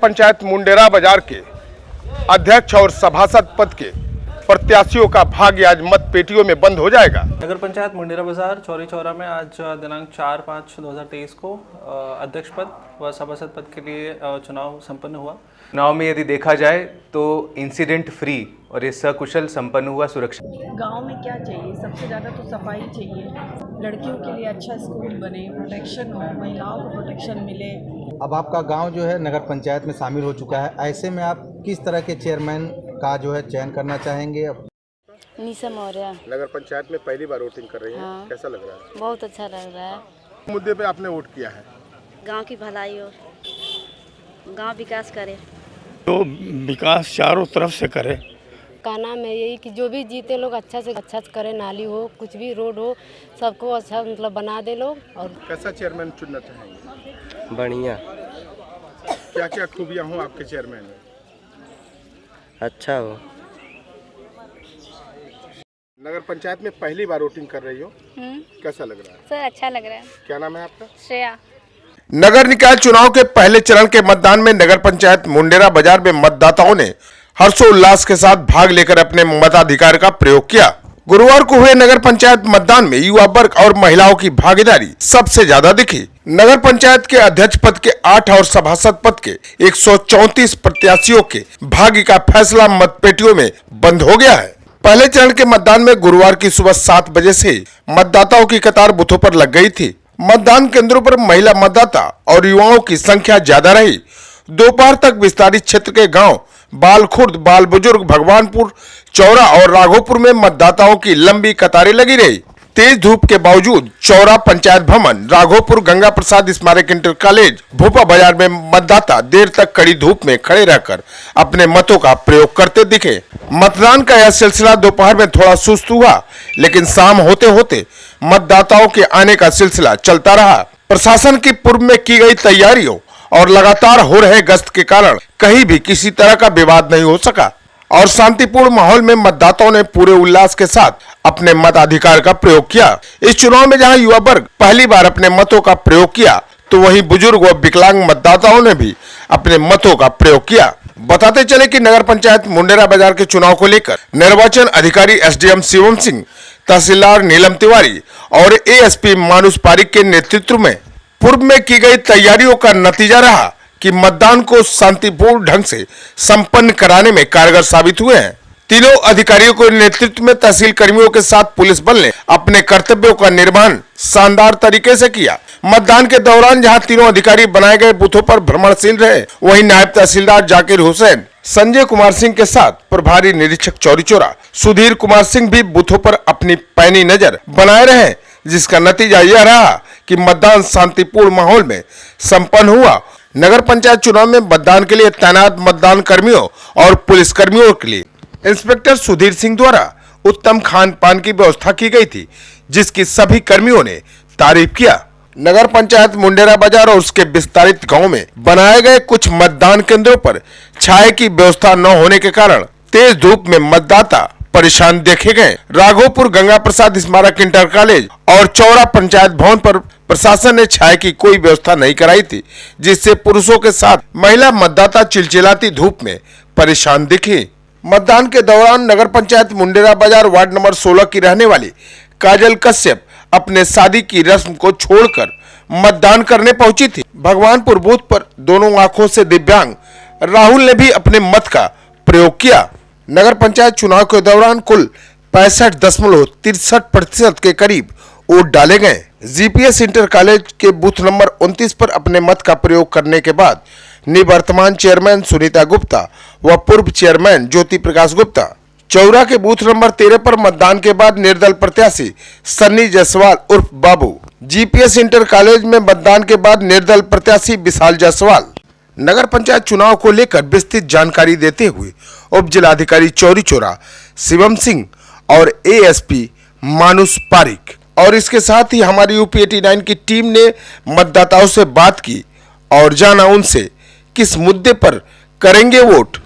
पंचायत मुंडेरा बाजार के अध्यक्ष और सभासद पद के प्रत्याशियों का भाग्य आज मत पेटियों में बंद हो जाएगा। नगर पंचायत मुंडेरा बाजार चौरी चौरा में आज दिनांक 4/5/2023 को अध्यक्ष पद व सभासद पद के लिए चुनाव संपन्न हुआ। चुनाव में यदि देखा जाए तो इंसिडेंट फ्री और ये सकुशल संपन्न हुआ। सुरक्षा गांव में क्या चाहिए? सबसे ज़्यादा तो सफाई चाहिए, लड़कियों के लिए अच्छा स्कूल बने, प्रोटेक्शन हो, महिलाओं को प्रोटेक्शन मिले। अब आपका गांव जो है नगर पंचायत में शामिल हो चुका है, ऐसे में आप किस तरह के चेयरमैन का जो है चयन करना चाहेंगे? निशा मौर्य नगर पंचायत में पहली बार वोटिंग कर रही हैं। हाँ। कैसा लग रहा है? बहुत अच्छा लग रहा है। मुद्दे पे आपने वोट किया है? गांव की भलाई और गांव विकास करे, तो विकास चारों तरफ से करे। का नाम है यही कि जो भी जीते लोग अच्छा से अच्छा करे, नाली हो, कुछ भी रोड हो, सबको अच्छा मतलब बना दे लोग। और कैसा चेयरमैन चुनना चाहेंगे? बढ़िया। क्या क्या खूबियाँ हों आपके चेयरमैन में? अच्छा हो। नगर पंचायत में पहली बार वोटिंग कर रही हो, कैसा लग रहा है? सर अच्छा लग रहा है। क्या नाम है आपका? श्रेया। नगर निकाय चुनाव के पहले चरण के मतदान में नगर पंचायत मुंडेरा बाजार में मतदाताओं ने हर्षोल्लास के साथ भाग लेकर अपने मताधिकार का प्रयोग किया। गुरुवार को हुए नगर पंचायत मतदान में युवा वर्ग और महिलाओं की भागीदारी सबसे ज्यादा दिखी। नगर पंचायत के अध्यक्ष पद के 8 और सभासद पद के 134 प्रत्याशियों के भाग्य का फैसला मतपेटियों में बंद हो गया है। पहले चरण के मतदान में गुरुवार की सुबह 7 बजे से मतदाताओं की कतार बूथों पर लग गई थी। मतदान केंद्रों पर महिला मतदाता और युवाओं की संख्या ज्यादा रही। दोपहर तक विस्तारित क्षेत्र के गांव बालखुर्द, बाल बुजुर्ग, भगवानपुर, चौरा और राघोपुर में मतदाताओं की लंबी कतारें लगी रही। तेज धूप के बावजूद चौरा पंचायत भवन, राघोपुर गंगा प्रसाद स्मारक इंटर कॉलेज, भोपा बाजार में मतदाता देर तक कड़ी धूप में खड़े रहकर अपने मतों का प्रयोग करते दिखे। मतदान का यह सिलसिला दोपहर में थोड़ा सुस्त हुआ, लेकिन शाम होते होते मतदाताओं के आने का सिलसिला चलता रहा। प्रशासन की पूर्व में की गई तैयारियों और लगातार हो रहे गश्त के कारण कहीं भी किसी तरह का विवाद नहीं हो सका और शांतिपूर्ण माहौल में मतदाताओं ने पूरे उल्लास के साथ अपने मताधिकार का प्रयोग किया। इस चुनाव में जहां युवा वर्ग पहली बार अपने मतों का प्रयोग किया, तो वहीं बुजुर्ग व विकलांग मतदाताओं ने भी अपने मतों का प्रयोग किया। बताते चले कि नगर पंचायत मुंडेरा बाजार के चुनाव को लेकर निर्वाचन अधिकारी एसडीएम शिवम सिंह, तहसीलदार नीलम तिवारी और एएसपी मानुष पारिक के नेतृत्व में पूर्व में की गई तैयारियों का नतीजा रहा कि मतदान को शांतिपूर्ण ढंग से संपन्न कराने में कारगर साबित हुए हैं। तीनों अधिकारियों के नेतृत्व में तहसील कर्मियों के साथ पुलिस बल ने अपने कर्तव्यों का निर्वहन शानदार तरीके से किया। मतदान के दौरान जहां तीनों अधिकारी बनाए गए बूथों पर भ्रमणशील रहे, वहीं नायब तहसीलदार जाकिर हुसैन, संजय कुमार सिंह के साथ प्रभारी निरीक्षक चौरी चौरा सुधीर कुमार सिंह भी बूथों पर अपनी पैनी नजर बनाए रहे, जिसका नतीजा यह रहा कि मतदान शांतिपूर्ण माहौल में संपन्न हुआ। नगर पंचायत चुनाव में मतदान के लिए तैनात मतदान कर्मियों और पुलिस कर्मियों के लिए इंस्पेक्टर सुधीर सिंह द्वारा उत्तम खान पान की व्यवस्था की गई थी, जिसकी सभी कर्मियों ने तारीफ किया। नगर पंचायत मुंडेरा बाजार और उसके विस्तारित गांव में बनाए गए कुछ मतदान केंद्रों पर छाये की व्यवस्था न होने के कारण तेज धूप में मतदाता परेशान देखे गए। राघोपुर गंगा प्रसाद स्मारक इंटर कॉलेज और चौरा पंचायत भवन पर प्रशासन ने छाये की कोई व्यवस्था नहीं कराई थी, जिससे पुरुषों के साथ महिला मतदाता चिलचिलाती धूप में परेशान दिखी। मतदान के दौरान नगर पंचायत मुंडेरा बाजार वार्ड नंबर 16 की रहने वाली काजल कश्यप अपने शादी की रस्म को छोड़कर मतदान करने पहुंची थी। भगवानपुर बूथ पर दोनों आंखों से दिव्यांग राहुल ने भी अपने मत का प्रयोग किया। नगर पंचायत चुनाव के दौरान कुल 65.63% के करीब वोट डाले गए। जीपीएस इंटर कॉलेज के बूथ नंबर 29 पर अपने मत का प्रयोग करने के बाद निवर्तमान चेयरमैन सुनीता गुप्ता व पूर्व चेयरमैन ज्योति प्रकाश गुप्ता, चौरा के बूथ नंबर 13 पर मतदान के बाद निर्दल प्रत्याशी सन्नी जायसवाल उर्फ बाबू, जीपीएस इंटर कॉलेज में मतदान के बाद निर्दल प्रत्याशी विशाल जायसवाल। नगर पंचायत चुनाव को लेकर विस्तृत जानकारी देते हुए उप जिलाधिकारी चौरी चौरा शिवम सिंह और एएसपी मानुष पारिक और इसके साथ ही हमारी यूपी 89 की टीम ने मतदाताओं से बात की और जाना उनसे किस मुद्दे पर करेंगे वोट।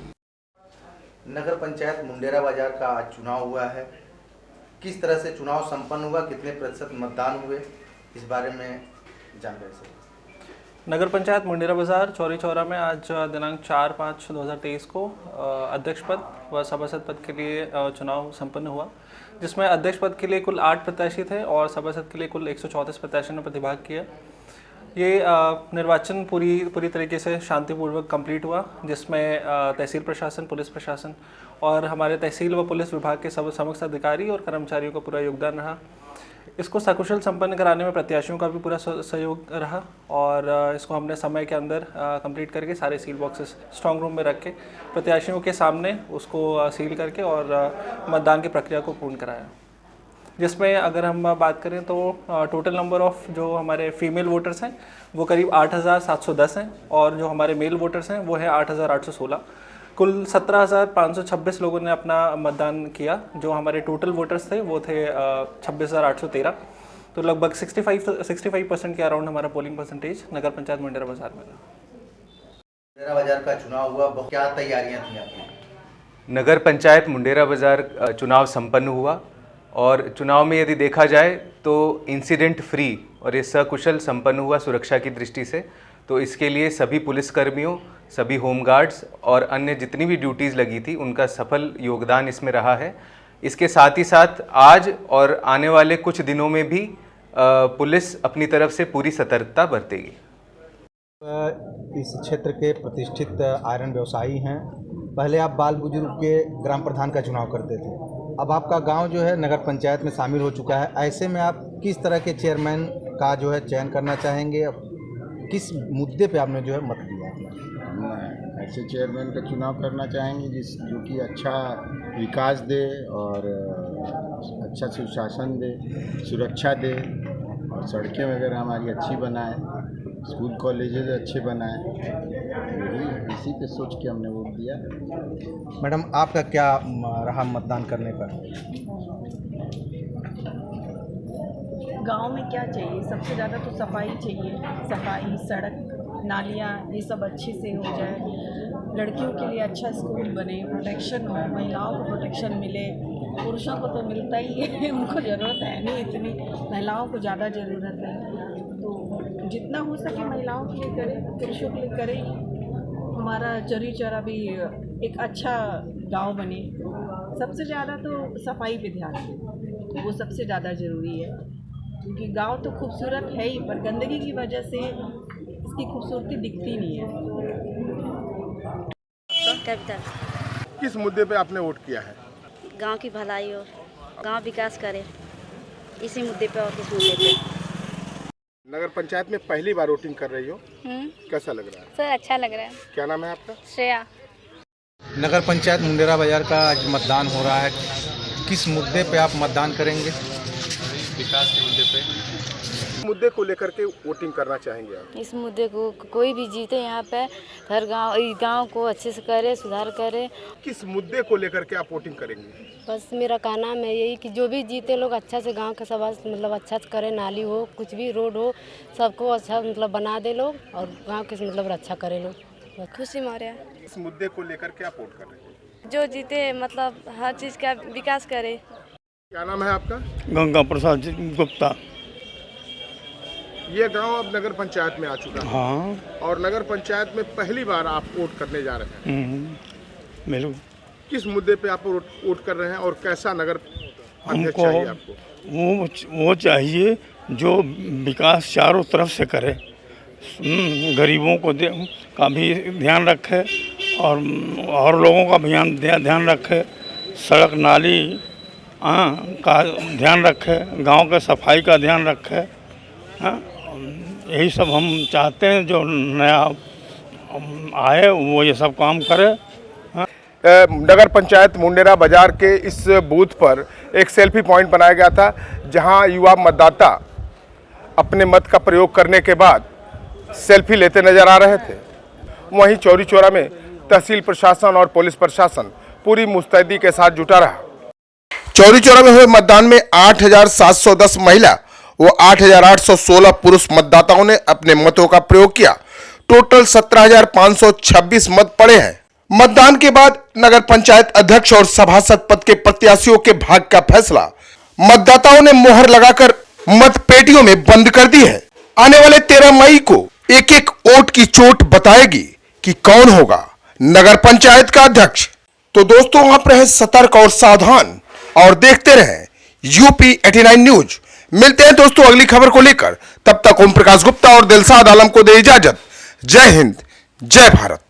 नगर पंचायत मुंडेरा बाजार का आज चुनाव हुआ है, किस तरह से चुनाव संपन्न हुआ, कितने प्रतिशत मतदान हुए, इस बारे में जानकारी नगर पंचायत मुंडेरा बाजार चौरी चौरा में आज दिनांक 4/5/2023 को अध्यक्ष पद व सभासद पद के लिए चुनाव संपन्न हुआ, जिसमें अध्यक्ष पद के लिए कुल 8 प्रत्याशी थे और सभासद के लिए कुल 134 प्रत्याशियों ने प्रतिभाग किया। ये निर्वाचन पूरी तरीके से शांतिपूर्वक कंप्लीट हुआ, जिसमें तहसील प्रशासन, पुलिस प्रशासन और हमारे तहसील व पुलिस विभाग के समस्त अधिकारी और कर्मचारियों का पूरा योगदान रहा। इसको सकुशल संपन्न कराने में प्रत्याशियों का भी पूरा सहयोग रहा और इसको हमने समय के अंदर कंप्लीट करके सारे सील बॉक्सेस स्ट्रांग रूम में रख के प्रत्याशियों के सामने उसको सील करके और मतदान की प्रक्रिया को पूर्ण कराया। जिसमें अगर हम बात करें तो टोटल नंबर ऑफ़ जो हमारे फीमेल वोटर्स हैं वो करीब 8,710 हैं और जो हमारे मेल वोटर्स हैं वो है 8,816। कुल 17,526 लोगों ने अपना मतदान किया। जो हमारे टोटल वोटर्स थे वो थे 26,813। तो लगभग 65% के अराउंड हमारा पोलिंग परसेंटेज नगर पंचायत मुंडेरा बाजार में रहा। मुंडेरा बाजार का चुनाव हुआ, क्या तैयारियां थी आपकी? नगर पंचायत मुंडेरा बाजार चुनाव संपन्न हुआ और चुनाव में यदि देखा जाए तो इंसिडेंट फ्री और ये सकुशल संपन्न हुआ सुरक्षा की दृष्टि से। तो इसके लिए सभी पुलिसकर्मियों, सभी होमगार्ड्स और अन्य जितनी भी ड्यूटीज़ लगी थी उनका सफल योगदान इसमें रहा है। इसके साथ ही साथ आज और आने वाले कुछ दिनों में भी पुलिस अपनी तरफ से पूरी सतर्कता बरतेगी। इस क्षेत्र के प्रतिष्ठित आयरन व्यवसायी हैं। पहले आप बाल बुजुर्ग के ग्राम प्रधान का चुनाव करते थे, अब आपका गांव जो है नगर पंचायत में शामिल हो चुका है। ऐसे में आप किस तरह के चेयरमैन का जो है चयन करना चाहेंगे? किस मुद्दे पे आपने जो है मत दिया? ऐसे चेयरमैन का चुनाव करना चाहेंगे जो कि अच्छा विकास दे और अच्छा सुशासन दे, सुरक्षा दे और सड़कें वगैरह हमारी अच्छी बनाए, स्कूल कॉलेजेस अच्छे बनाए। यही इसी पे सोच के हमने वोट दिया। मैडम, आपका क्या रहा मतदान करने पर? गांव में क्या चाहिए? सबसे ज़्यादा तो सफाई चाहिए। सफाई, सड़क, नालियाँ, ये सब अच्छे से हो जाए। लड़कियों के लिए अच्छा स्कूल बने, प्रोटेक्शन हो, महिलाओं को प्रोटेक्शन मिले। पुरुषों को तो मिलता ही है, उनको ज़रूरत है नहीं इतनी, महिलाओं को ज़्यादा ज़रूरत है। तो जितना हो सके महिलाओं के लिए करें, पुरुषों के लिए करें। हमारा चौरी चौरा भी एक अच्छा गांव बने। सबसे ज़्यादा तो सफाई पे ध्यान दें, वो सबसे ज़्यादा ज़रूरी है, क्योंकि गांव तो खूबसूरत है ही, पर गंदगी की वजह से इसकी खूबसूरती दिखती नहीं है। कविता, किस मुद्दे पे आपने वोट किया है? गांव की भलाई हो, गांव विकास करे, इसी मुद्दे पे और किस मुद्दे पे। नगर पंचायत में पहली बार वोटिंग कर रही हो, कैसा लग रहा है? सर अच्छा लग रहा है। क्या नाम है आपका? श्रेया। नगर पंचायत मुंडेरा बाजार का आज मतदान हो रहा है, किस मुद्दे पे आप मतदान करेंगे? विकास के मुद्दे पे। मुद्दे को लेकर के वोटिंग करना चाहेंगे आप? इस मुद्दे को कोई भी जीते यहाँ पे हर गांव को अच्छे से करे, सुधार करे। किस मुद्दे को लेकर के आप वोटिंग करेंगे? बस मेरा कहना है यही कि जो भी जीते लोग अच्छा से गांव का सभा मतलब अच्छा से करे, नाली हो, कुछ भी रोड हो, सबको अच्छा मतलब बना दे लोग और गांव के मतलब रक्षा करे लोग। खुशी मौर्य। इस मुद्दे को लेकर के आप वोट कर रहे हैं? जो जीते मतलब हर चीज़ का विकास करे। क्या नाम है आपका? गंगा प्रसाद गुप्ता। ये गांव अब नगर पंचायत में आ चुका है। हाँ। और नगर पंचायत में पहली बार आप वोट करने जा रहे हैं। बिल्कुल। किस मुद्दे पे आप वोट कर रहे हैं और कैसा नगर अध्यक्ष हमको चाहिए आपको? वो चाहिए जो विकास चारों तरफ से करे, गरीबों को का भी ध्यान रखे और लोगों का भी ध्यान रखे, सड़क नाली का ध्यान रखे, गांव के सफाई का ध्यान रखे। यही सब हम चाहते हैं, जो नया आए वो ये सब काम करे। नगर पंचायत मुंडेरा बाजार के इस बूथ पर एक सेल्फी पॉइंट बनाया गया था, जहां युवा मतदाता अपने मत का प्रयोग करने के बाद सेल्फी लेते नजर आ रहे थे। वहीं चौरी चौरा में तहसील प्रशासन और पुलिस प्रशासन पूरी मुस्तैदी के साथ जुटा रहा। चौरी चौरा में हुए मतदान में 8,710 महिला व 8,816 पुरुष मतदाताओं ने अपने मतों का प्रयोग किया। टोटल 17,526 मत पड़े हैं। मतदान के बाद नगर पंचायत अध्यक्ष और सभासद पद के प्रत्याशियों के भाग्य का फैसला मतदाताओं ने मोहर लगाकर मत पेटियों में बंद कर दी है। आने वाले 13 मई को एक एक वोट की चोट बताएगी कि कौन होगा नगर पंचायत का अध्यक्ष। तो दोस्तों आप रहे सतर्क और सावधान और देखते रहें यूपी 89 न्यूज। मिलते हैं दोस्तों अगली खबर को लेकर, तब तक ओम प्रकाश गुप्ता और दिलशाद आलम को दे इजाजत। जय हिंद, जय भारत।